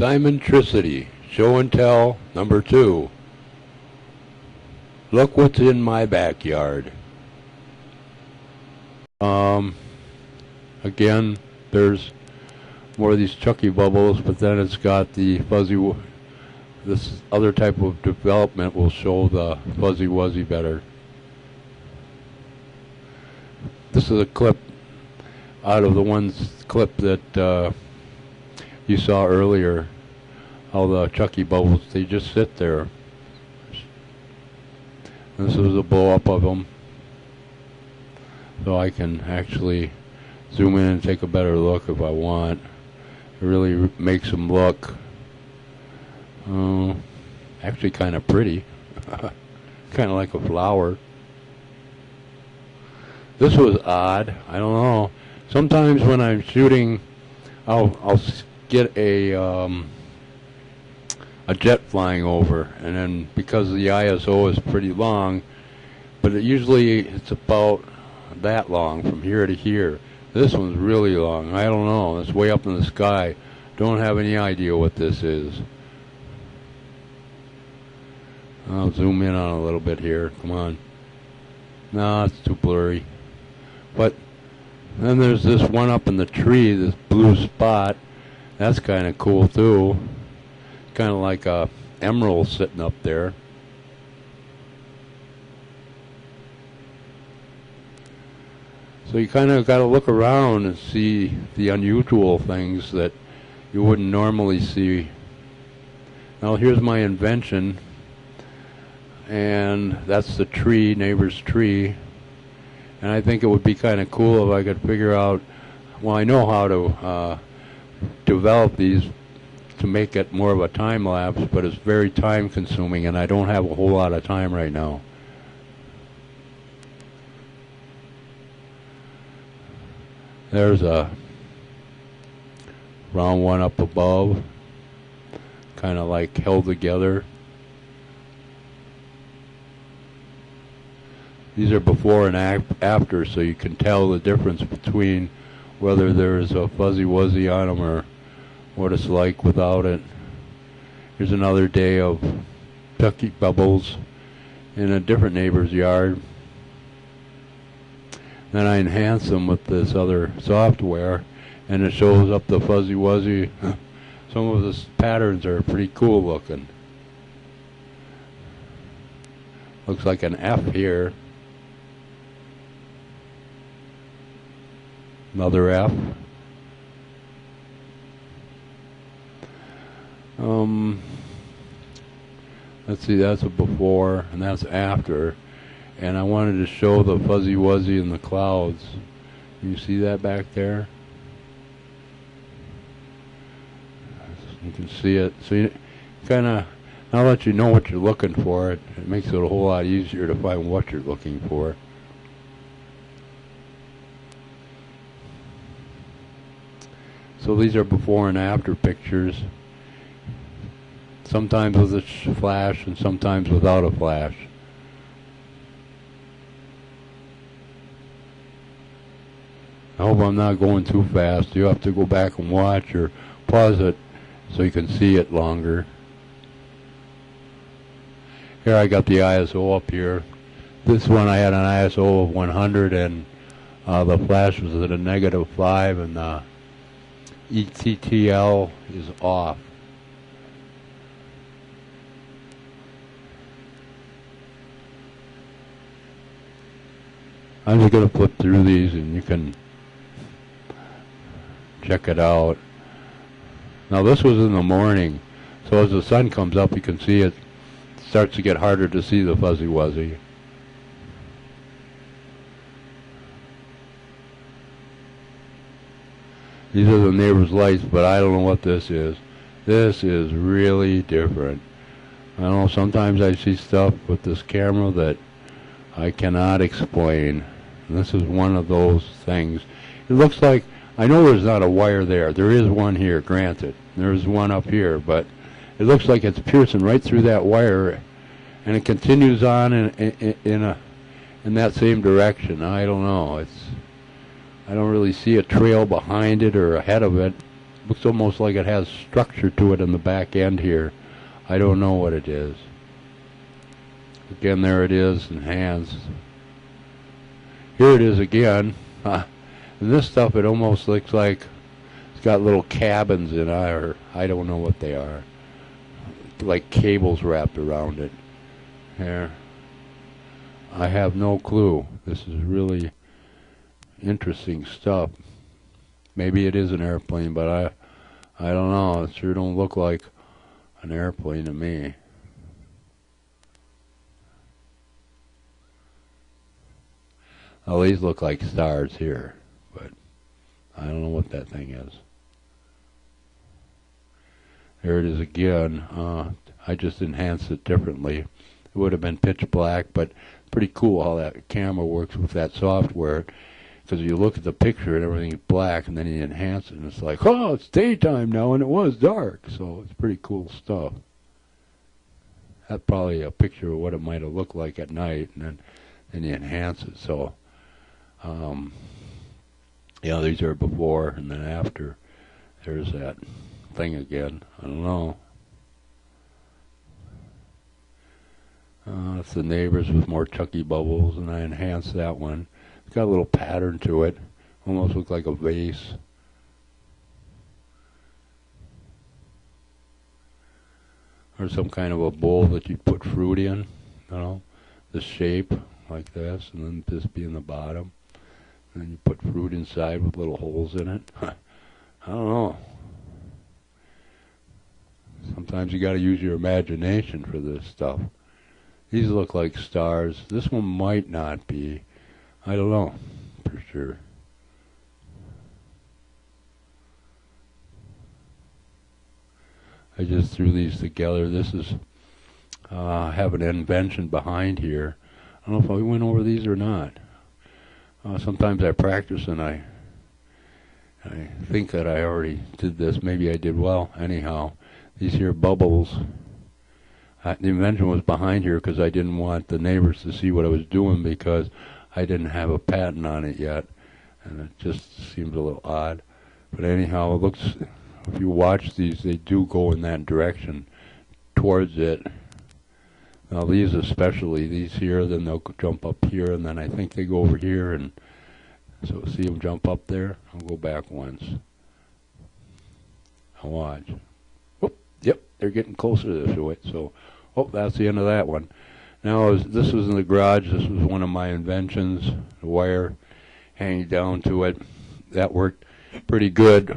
Simontricity, Show and Tell, number 2. Look what's in my backyard. Again, there's more of these Chucky bubbles, but then it's got the fuzzy, this other type of development will show the fuzzy wuzzy better. This is a clip out of the clip that you saw earlier, how the Chucky bubbles, they just sit there. This is a blow up of them, so I can actually zoom in and take a better look if I want. It really makes them look actually kind of pretty, kind of like a flower. This was odd. I don't know. Sometimes when I'm shooting, I'll get a jet flying over, and then because the ISO is pretty long, but it's about that long from here to here. This one's really long. I don't know. It's way up in the sky. Don't have any idea what this is. I'll zoom in on a little bit here. Come on. No, it's too blurry. But then there's this one up in the tree, this blue spot. That's kind of cool too. Kind of like a emerald sitting up there. So you kind of got to look around and see the unusual things that you wouldn't normally see. Now here's my invention, and that's the tree, neighbor's tree. And I think it would be kind of cool if I could figure out, well, I know how to develop these to make it more of a time lapse, but it's very time consuming and I don't have a whole lot of time right now. There's a round one up above, kind of like held together. These are before and after, so you can tell the difference between whether there's a fuzzy wuzzy on them or what it's like without it. Here's another day of Chucky bubbles in a different neighbor's yard. Then I enhance them with this other software, and it shows up the fuzzy wuzzy. Some of the patterns are pretty cool looking. Looks like an F here. Another F. Let's see, that's a before and that's after. And I wanted to show the fuzzy wuzzy in the clouds. You see that back there? You can see it. So you kind of, now that you know what you're looking for, it makes it a whole lot easier to find what you're looking for. So these are before and after pictures. Sometimes with a flash and sometimes without a flash. I hope I'm not going too fast. You have to go back and watch or pause it so you can see it longer. Here I got the ISO up here. This one I had an ISO of 100 and the flash was at a -5 and the ETTL is off. I'm just going to flip through these and you can check it out. Now this was in the morning, so as the sun comes up you can see it starts to get harder to see the fuzzy wuzzy. These are the neighbor's lights, but I don't know what this is. This is really different. I don't know, sometimes I see stuff with this camera that I cannot explain. And this is one of those things. It looks like, I know there's not a wire there. There is one here, granted. There's one up here, but it looks like it's piercing right through that wire, and it continues on in that same direction. I don't know. I don't really see a trail behind it or ahead of it. Looks almost like it has structure to it in the back end here. I don't know what it is. Again, there it is, enhanced. Here it is again. And this stuff, it almost looks like it's got little cabins in it, or I don't know what they are. Like cables wrapped around it. Here. I have no clue. This is really interesting stuff. Maybe it is an airplane, but I don't know. It sure don't look like an airplane to me. Well, these look like stars here, but I don't know what that thing is. There it is again. I just enhanced it differently. It would have been pitch black, but pretty cool how that camera works with that software. Because you look at the picture and everything's black, and then you enhance it, and it's like, oh, it's daytime now, and it was dark. So it's pretty cool stuff. That's probably a picture of what it might have looked like at night, and then you enhance it. So, yeah, these are before and then after. There's that thing again. I don't know. It's the neighbors with more Chucky bubbles, and I enhanced that one. It's got a little pattern to it. Almost looks like a vase. Or some kind of a bowl that you put fruit in. You know, this shape like this, and then this being the bottom. And then you put fruit inside with little holes in it. I don't know. Sometimes you got to use your imagination for this stuff. These look like stars. This one might not be. I don't know for sure. I just threw these together. This is have an invention behind here. I don't know if I went over these or not. Sometimes I practice and I think that I already did this. Maybe I did well. Anyhow, these here bubbles. The invention was behind here because I didn't want the neighbors to see what I was doing because I didn't have a patent on it yet, and it just seems a little odd. But anyhow, it looks, if you watch these, they do go in that direction towards it. Now these especially, these here, then they'll jump up here, and then I think they go over here, and so see them jump up there? I'll go back once. I'll watch. Whoop, yep, they're getting closer to it, so, oh, that's the end of that one. Now, this was in the garage. This was one of my inventions, the wire hanging down to it. That worked pretty good,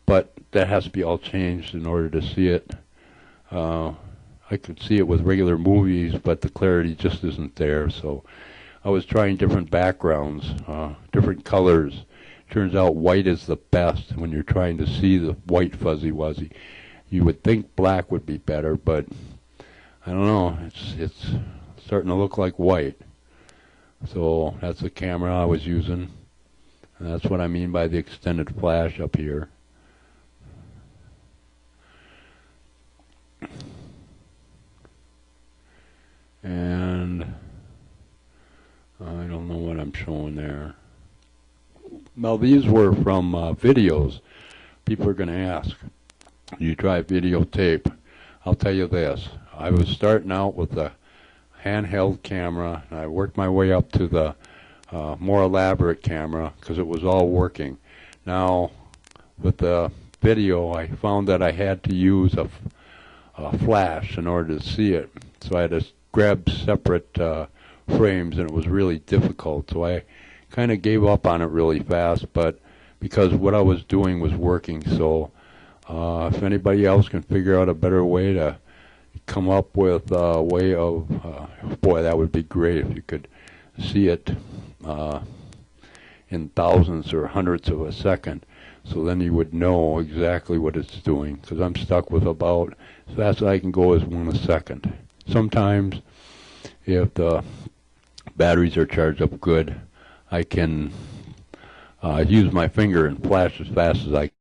but that has to be all changed in order to see it. I could see it with regular movies, but the clarity just isn't there. So I was trying different backgrounds, different colors. Turns out white is the best when you're trying to see the white fuzzy wuzzy. You would think black would be better, but I don't know, it's starting to look like white. So that's the camera I was using. And that's what I mean by the extended flash up here. And I don't know what I'm showing there. Now these were from videos. People are going to ask, do you try videotape? I'll tell you this. I was starting out with the handheld camera, and I worked my way up to the more elaborate camera because it was all working. Now, with the video, I found that I had to use a flash in order to see it. So I had to grab separate frames, and it was really difficult. So I kind of gave up on it really fast, but because what I was doing was working. So if anybody else can figure out a better way to come up with a way of, boy, that would be great if you could see it in thousandths or hundredths of a second. So then you would know exactly what it's doing, because I'm stuck with about, as fast as I can go is 1 a second. Sometimes, if the batteries are charged up good, I can use my finger and flash as fast as I can.